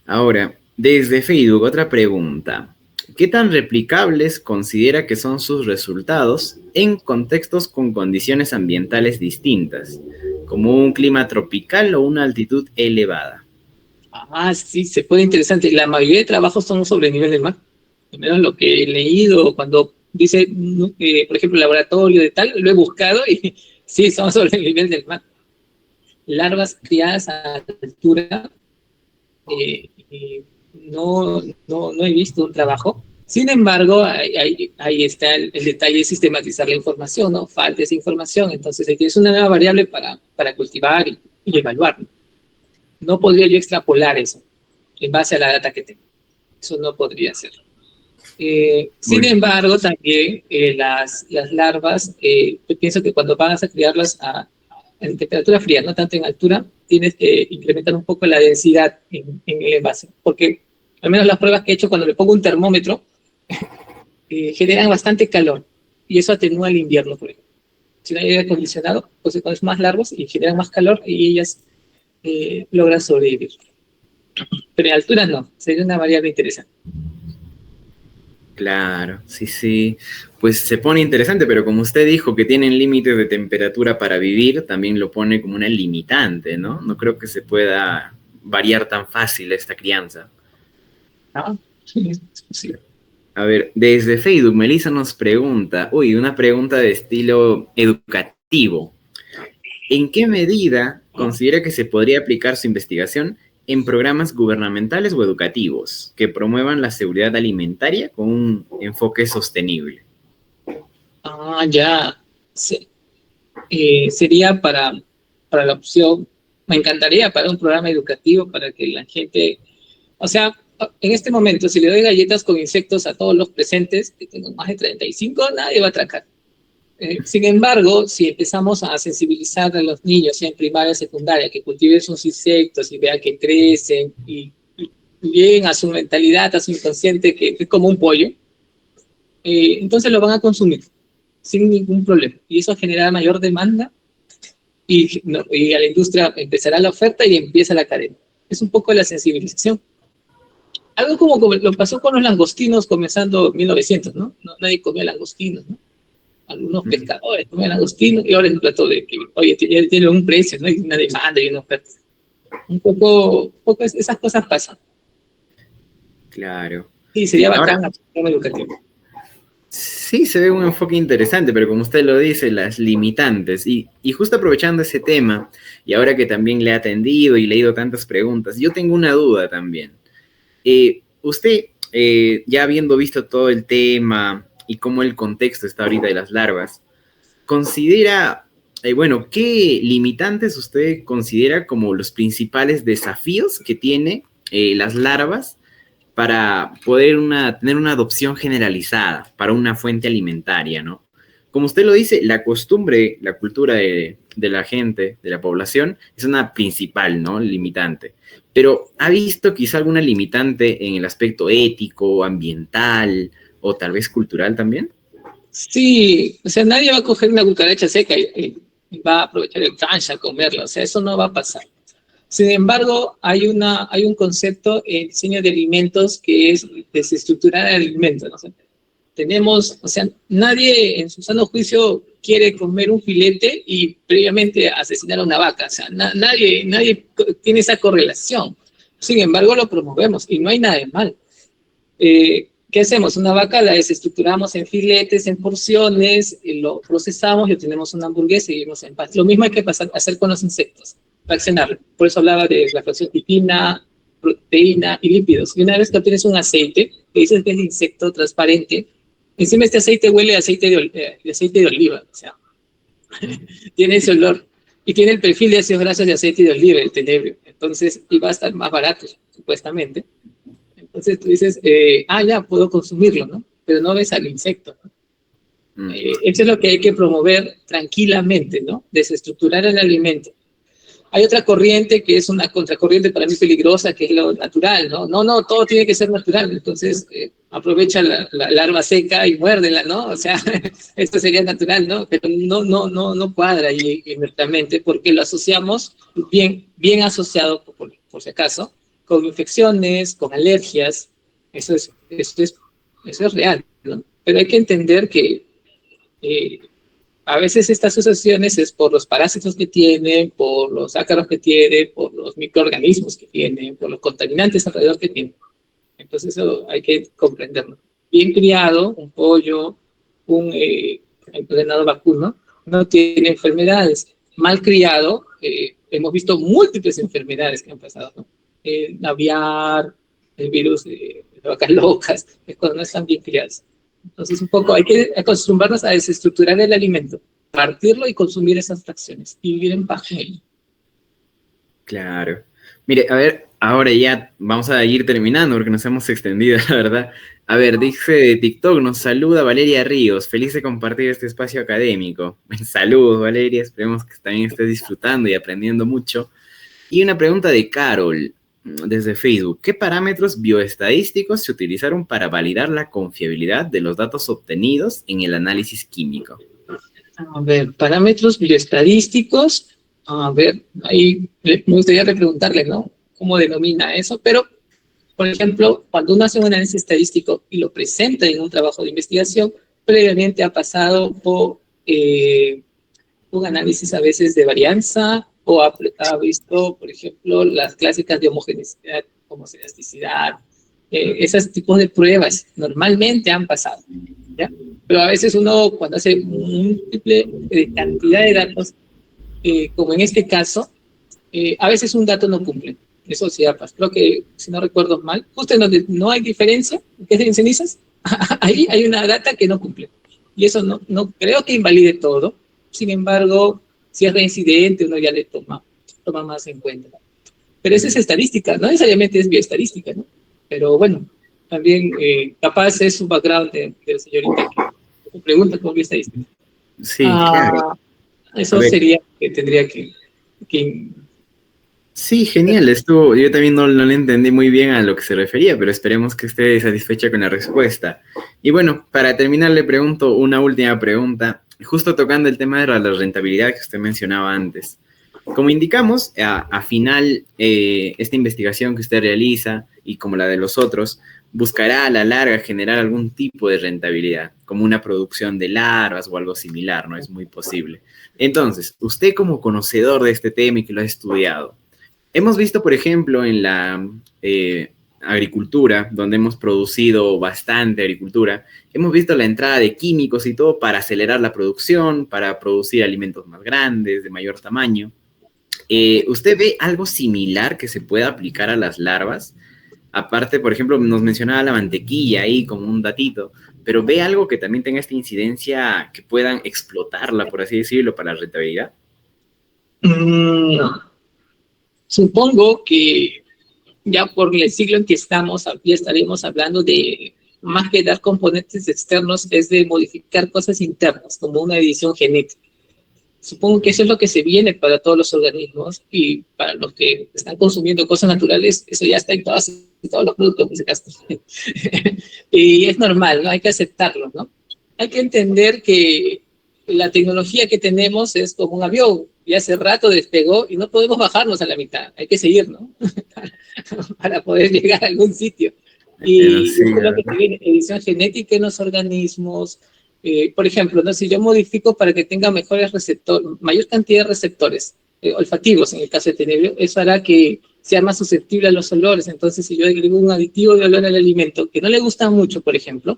Ahora, desde Facebook, otra pregunta. ¿Qué tan replicables considera que son sus resultados en contextos con condiciones ambientales distintas, como un clima tropical o una altitud elevada? Ah, sí, se puede interesante. La mayoría de trabajos son sobre el nivel del mar. Al menos lo que he leído, cuando dice, por ejemplo, laboratorio de tal, lo he buscado y sí, son sobre el nivel del mar. Larvas criadas a altura, no he visto un trabajo. Sin embargo, ahí está el detalle de sistematizar la información, ¿no? Falta esa información, entonces es una nueva variable para cultivar y evaluar. No podría yo extrapolar eso en base a la data que tengo. Eso no podría ser. Sin embargo, también las larvas, yo pienso que cuando vas a criarlas en temperatura fría, no tanto en altura, tienes que incrementar un poco la densidad en el envase, porque al menos las pruebas que he hecho cuando le pongo un termómetro generan bastante calor y eso atenúa el invierno, por ejemplo. Si no hay aire acondicionado, pues se ponen más largos y generan más calor y ellas logran sobrevivir. Pero en altura no, sería una variable interesante. Claro, sí, sí. Pues se pone interesante, pero como usted dijo que tienen límites de temperatura para vivir, también lo pone como una limitante, ¿no? No creo que se pueda variar tan fácil esta crianza. ¿No? Sí. A ver, desde Facebook, Melissa nos pregunta, una pregunta de estilo educativo. ¿En qué medida considera que se podría aplicar su investigación en programas gubernamentales o educativos que promuevan la seguridad alimentaria con un enfoque sostenible? Ya. Sí. Sería para la opción, me encantaría para un programa educativo para que la gente, o sea, en este momento, si le doy galletas con insectos a todos los presentes, que tengo más de 35, nadie va a atracar. Sin embargo, si empezamos a sensibilizar a los niños, sea en primaria, secundaria, que cultiven sus insectos y vean que crecen y lleguen a su mentalidad, a su inconsciente, que es como un pollo, entonces lo van a consumir sin ningún problema. Y eso generará mayor demanda y a la industria empezará la oferta y empieza la cadena. Es un poco la sensibilización. Algo como lo pasó con los langostinos comenzando en 1900, ¿no? Nadie comía langostinos, ¿no? Algunos pescadores comían langostinos y ahora es un plato de que, oye, tiene un precio, ¿no? Hay una demanda y una oferta. Un poco esas cosas pasan. Claro. Sí, sería Sí, bacán el sistema educativo. sí, se ve un enfoque interesante, pero como usted lo dice, las limitantes. Y justo aprovechando ese tema, y ahora que también le he atendido y leído tantas preguntas, yo tengo una duda también. Usted, ya habiendo visto todo el tema y cómo el contexto está ahorita de las larvas, considera, bueno, ¿qué limitantes usted considera como los principales desafíos que tiene las larvas para poder tener una adopción generalizada para una fuente alimentaria, ¿no? Como usted lo dice, la costumbre, la cultura de la gente, de la población, es una principal, ¿no? Limitante. Pero ¿ha visto quizá alguna limitante en el aspecto ético, ambiental o tal vez cultural también? Sí, o sea, nadie va a coger una cucaracha seca y va a aprovechar el cancha a comerla, o sea, eso no va a pasar. Sin embargo, hay un concepto en diseño de alimentos que es desestructurar el alimento, ¿no? O sea, o sea, nadie en su sano juicio quiere comer un filete y previamente asesinar a una vaca, o sea, nadie tiene esa correlación. Sin embargo, lo promovemos y no hay nada de mal. ¿Qué hacemos? Una vaca la desestructuramos en filetes, en porciones, lo procesamos y obtenemos una hamburguesa y vivimos en paz. Lo mismo hay que hacer con los insectos, fraccionarlo. Por eso hablaba de la fracción titina, proteína y lípidos. Y una vez que obtienes un aceite, que dices que es de insecto transparente, encima este aceite huele a aceite de oliva, o sea, tiene ese olor. Y tiene el perfil de ácidos grasos de aceite de oliva, el tenebrio. Entonces, y va a estar más barato, supuestamente. Entonces tú dices, ya, puedo consumirlo, ¿no? Pero no ves al insecto, ¿no? Eso es lo que hay que promover tranquilamente, ¿no? Desestructurar el alimento. Hay otra corriente que es una contracorriente para mí peligrosa, que es lo natural, ¿no? No, todo tiene que ser natural. Entonces, aprovecha la larva seca y muérdela, ¿no? O sea, esto sería natural, ¿no? Pero no cuadra ahí inmediatamente porque lo asociamos bien asociado, por si acaso, con infecciones, con alergias. Eso es real, ¿no? Pero hay que entender que a veces estas asociaciones es por los parásitos que tienen, por los ácaros que tienen, por los microorganismos que tienen, por los contaminantes alrededor que tienen. Entonces eso hay que comprenderlo. Bien criado, un pollo, un entrenado vacuno, no tiene enfermedades. Mal criado, hemos visto múltiples enfermedades que han pasado, ¿no? Aviar, el virus de vacas locas, es cuando no están bien criados. Entonces, un poco hay que acostumbrarnos a desestructurar el alimento, partirlo y consumir esas fracciones y vivir en paz con ello. Claro. Mire, a ver, ahora ya vamos a ir terminando porque nos hemos extendido, la verdad. A ver, dice de TikTok, nos saluda Valeria Ríos, feliz de compartir este espacio académico. Saludos, Valeria, esperemos que también estés disfrutando y aprendiendo mucho. Y una pregunta de Carol desde Facebook. ¿Qué parámetros bioestadísticos se utilizaron para validar la confiabilidad de los datos obtenidos en el análisis químico? A ver, parámetros bioestadísticos. A ver, ahí me gustaría preguntarle, ¿no? ¿Cómo denomina eso? Pero, por ejemplo, cuando uno hace un análisis estadístico y lo presenta en un trabajo de investigación, previamente ha pasado por un análisis a veces de varianza o ha visto, por ejemplo, las clásicas de homogeneidad, homoelasticidad, esos tipos de pruebas normalmente han pasado, ¿ya? Pero a veces uno, cuando hace múltiple cantidad de datos, como en este caso, a veces un dato no cumple. Eso sí, creo que, si no recuerdo mal, justo en donde no hay diferencia, que es en cenizas, ahí hay una data que no cumple. Y eso no creo que invalide todo. Sin embargo, si es reincidente, uno ya le toma más en cuenta. Pero esa es estadística, no necesariamente es bioestadística, ¿no? Pero bueno, también capaz es un background de la señorita que pregunta con bioestadística. Sí, claro. Eso sería que tendría que Sí, genial, estuvo, yo también no le entendí muy bien a lo que se refería, pero esperemos que esté satisfecha con la respuesta. Y bueno, para terminar le pregunto una última pregunta, justo tocando el tema de la rentabilidad que usted mencionaba antes. Como indicamos, a final, esta investigación que usted realiza, y como la de los otros, buscará a la larga generar algún tipo de rentabilidad, como una producción de larvas o algo similar, ¿no? Es muy posible. Entonces, usted como conocedor de este tema y que lo ha estudiado, hemos visto, por ejemplo, en la agricultura, donde hemos producido bastante agricultura, hemos visto la entrada de químicos y todo para acelerar la producción, para producir alimentos más grandes, de mayor tamaño. ¿Usted ve algo similar que se pueda aplicar a las larvas? Aparte, por ejemplo, nos mencionaba la mantequilla ahí como un datito, pero ¿ve algo que también tenga esta incidencia que puedan explotarla, por así decirlo, para la rentabilidad? No. Supongo que ya por el siglo en que estamos, ya estaremos hablando de, más que dar componentes externos, es de modificar cosas internas, como una edición genética. Supongo que eso es lo que se viene para todos los organismos y para los que están consumiendo cosas naturales, eso ya está en todos los productos, en ese caso. Y es normal, ¿no? Hay que aceptarlo, ¿no? Hay que entender que la tecnología que tenemos es como un avión, y hace rato despegó y no podemos bajarnos a la mitad, hay que seguir, ¿no? Para poder llegar a algún sitio. Y Sí, eso es lo que tiene edición genética en los organismos. Por ejemplo, ¿no? Si yo modifico para que tenga mejores receptores, mayor cantidad de receptores olfativos, en el caso de tenebrio, eso hará que sea más susceptible a los olores. Entonces, si yo agrego un aditivo de olor al alimento que no le gusta mucho, por ejemplo,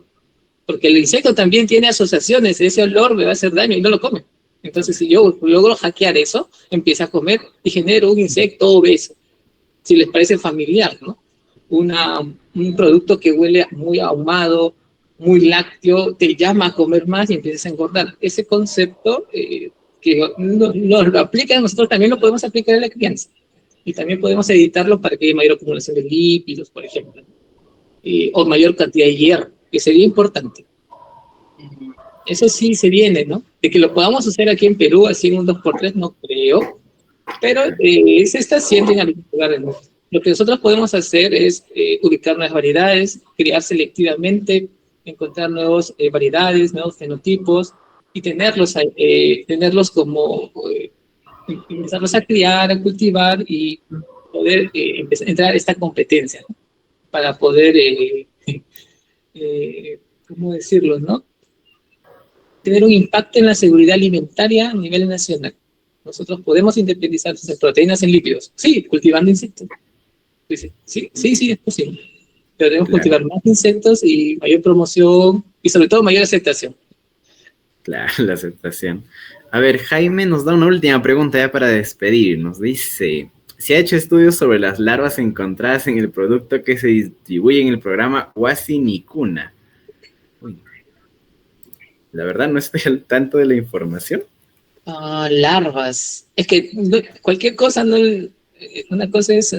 porque el insecto también tiene asociaciones, ese olor me va a hacer daño y no lo come. Entonces, si yo logro hackear eso, empieza a comer y genero un insecto obeso. Si les parece familiar, ¿no? Un producto que huele muy ahumado, muy lácteo, te llama a comer más y empiezas a engordar. Ese concepto que nos lo aplica, nosotros también lo podemos aplicar en la crianza. Y también podemos editarlo para que haya mayor acumulación de lípidos, por ejemplo, o mayor cantidad de hierro, que sería importante. Eso sí se viene, ¿no? De que lo podamos hacer aquí en Perú, así en un 2x3, no creo, pero se está haciendo en algunos lugares, ¿no? Lo que nosotros podemos hacer es ubicar nuevas variedades, criar selectivamente, encontrar nuevas variedades, nuevos fenotipos y tenerlos como, empezarlos a criar, a cultivar y poder empezar a entrar a esta competencia, ¿no? Para poder, ¿cómo decirlo, no? Tener un impacto en la seguridad alimentaria a nivel nacional. Nosotros podemos independizarnos de proteínas en lípidos. Sí, cultivando insectos. Sí, es posible. Pero debemos cultivar más insectos y mayor promoción y sobre todo mayor aceptación. Claro, la aceptación. A ver, Jaime nos da una última pregunta ya para despedirnos. Dice, ¿se ha hecho estudios sobre las larvas encontradas en el producto que se distribuye en el programa Wasi Nikuna? Uy, la verdad no estoy al tanto de la información. Larvas. Es que cualquier cosa, no, una cosa es,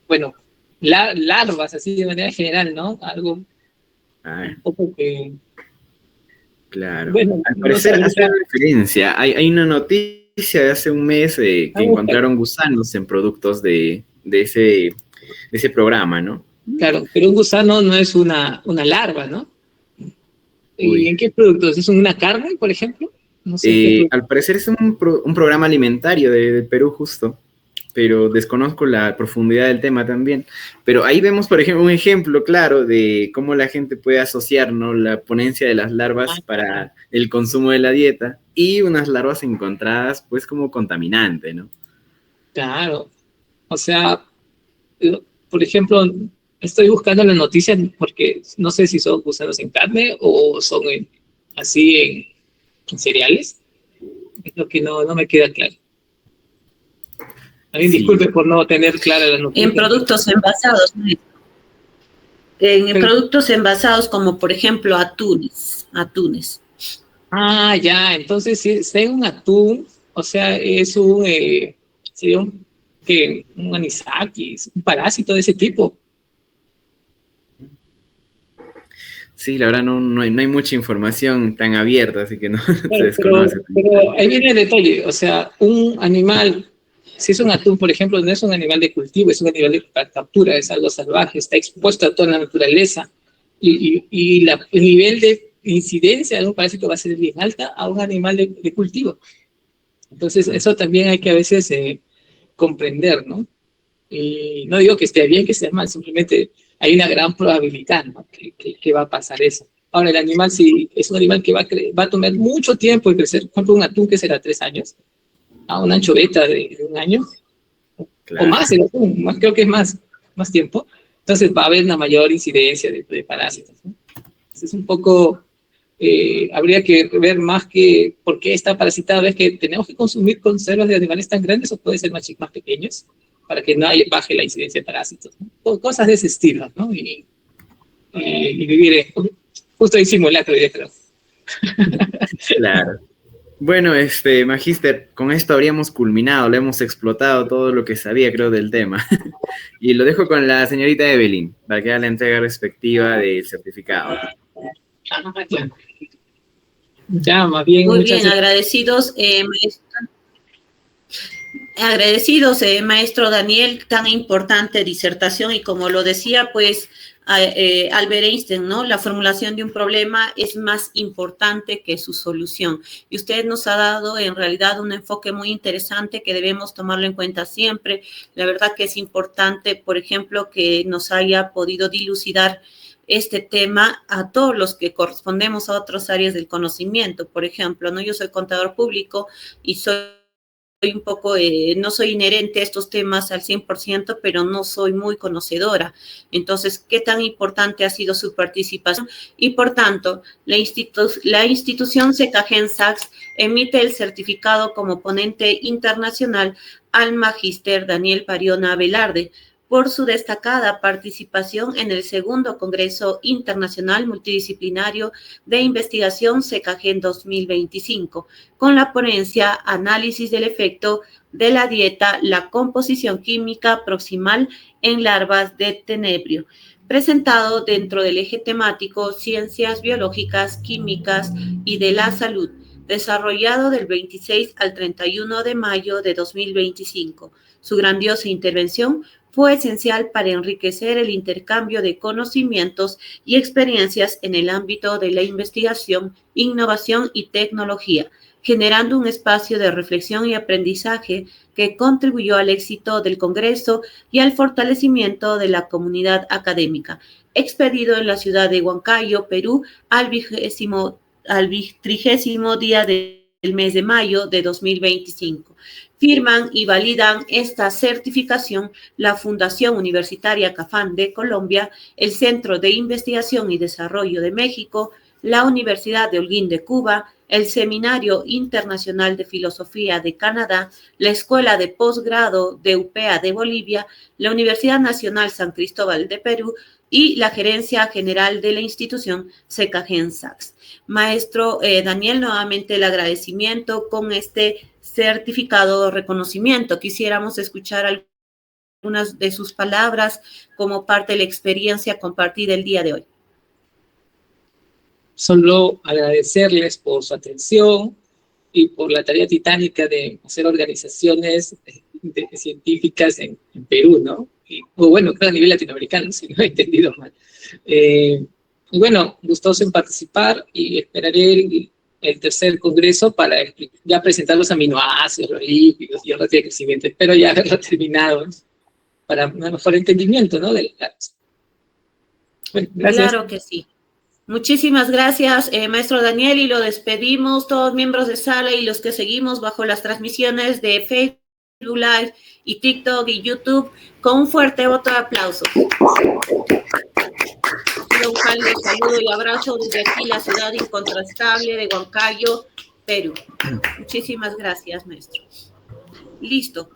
bueno, larvas, así de manera general, ¿no? Algo un poco que... Claro. Bueno, Al parecer hace referencia. Hay una noticia noticia de hace un mes que encontraron gusanos en productos de ese programa, ¿no? Claro, pero un gusano no es una larva, ¿no? ¿Y Uy. en qué productos? ¿Es una carne, por ejemplo? No sé en qué producto. Al parecer es un programa alimentario de Perú justo, pero desconozco la profundidad del tema también. Pero ahí vemos, por ejemplo, un ejemplo claro de cómo la gente puede asociar, ¿no?, la ponencia de las larvas para el consumo de la dieta y unas larvas encontradas pues como contaminante, ¿no? Claro, o sea, por ejemplo, estoy buscando las noticias porque no sé si son gusanos en carne o son así en cereales. Es lo que no me queda claro. Alguien Sí, disculpe por no tener claras las noticias. En productos envasados, ¿no? En productos envasados como por ejemplo atunes. Ah, ya, entonces si es un atún, o sea, es sería un anisakis, un parásito de ese tipo. sí, la verdad no hay mucha información tan abierta, así que no se Claro, desconoce. pero ahí viene el detalle, o sea, un animal, si es un atún, por ejemplo, no es un animal de cultivo, es un animal de captura, es algo salvaje, está expuesto a toda la naturaleza y el nivel de incidencia de un parásito va a ser bien alta a un animal de cultivo. Entonces, eso también hay que a veces comprender, ¿no? Y no digo que esté bien, que esté mal, simplemente hay una gran probabilidad, ¿no?, que va a pasar eso. Ahora, el animal, si es un animal que va a tomar mucho tiempo en crecer, por ejemplo, un atún que será 3 años, a una anchoveta de un año, o Claro. más, más, creo que es más tiempo, entonces va a haber una mayor incidencia de parásitos, ¿no? Entonces, es un poco, habría que ver más que por qué está parasitado. Es que tenemos que consumir conservas de animales tan grandes o puede ser más pequeños para que no baje la incidencia de parásitos, ¿no? Cosas de ese estilo, ¿no? Y vivir justo en simulacro, yo creo. Claro. Bueno, Magíster, con esto habríamos culminado, le hemos explotado todo lo que sabía, creo, del tema. Y lo dejo con la señorita Evelyn, para que haga la entrega respectiva del certificado. Ya, más bien, Muy muchas bien, agradecidos, maestro Daniel, tan importante disertación y como lo decía, pues, Albert Einstein, ¿no? La formulación de un problema es más importante que su solución. Y usted nos ha dado en realidad un enfoque muy interesante que debemos tomarlo en cuenta siempre. La verdad que es importante, por ejemplo, que nos haya podido dilucidar este tema a todos los que correspondemos a otras áreas del conocimiento. Por ejemplo, ¿no? Yo soy contador público y soy un poco, no soy inherente a estos temas al 100%, pero no soy muy conocedora. Entonces, ¿qué tan importante ha sido su participación? Y por tanto, la institución CKGen Sachs emite el certificado como ponente internacional al magíster Daniel Pariona Velarde por su destacada participación en el segundo Congreso Internacional Multidisciplinario de Investigación CKGen 2025, con la ponencia Análisis del efecto de la dieta, la composición química proximal en larvas de tenebrio, presentado dentro del eje temático Ciencias Biológicas, Químicas y de la Salud, desarrollado del 26 al 31 de mayo de 2025. Su grandiosa intervención fue esencial para enriquecer el intercambio de conocimientos y experiencias en el ámbito de la investigación, innovación y tecnología, generando un espacio de reflexión y aprendizaje que contribuyó al éxito del Congreso y al fortalecimiento de la comunidad académica. Expedido en la ciudad de Huancayo, Perú, al 30º día del mes de mayo de 2025. Firman y validan esta certificación la Fundación Universitaria CAFAN de Colombia, el Centro de Investigación y Desarrollo de México, la Universidad de Holguín de Cuba, el Seminario Internacional de Filosofía de Canadá, la Escuela de Posgrado de UPEA de Bolivia, la Universidad Nacional San Cristóbal de Perú y la Gerencia General de la institución CKGen Sachs. Maestro Daniel, nuevamente el agradecimiento con este certificado de reconocimiento. Quisiéramos escuchar algunas de sus palabras como parte de la experiencia compartida el día de hoy. Solo agradecerles por su atención y por la tarea titánica de hacer organizaciones científicas en Perú, ¿no? O bueno, creo a nivel latinoamericano, si no he entendido mal. Y bueno, gustoso en participar y esperaré el tercer congreso para ya presentar los aminoácidos, los lípidos y el ratio de crecimiento. Espero ya haberlo terminado para un mejor entendimiento, ¿no? Del caso. Bueno, gracias. Claro que sí. Muchísimas gracias, maestro Daniel, y lo despedimos todos miembros de sala y los que seguimos bajo las transmisiones de Facebook Live y TikTok y YouTube con un fuerte voto de aplauso. Un cálido saludo y abrazo desde aquí, la ciudad incontrastable de Huancayo, Perú. Muchísimas gracias, maestro. Listo.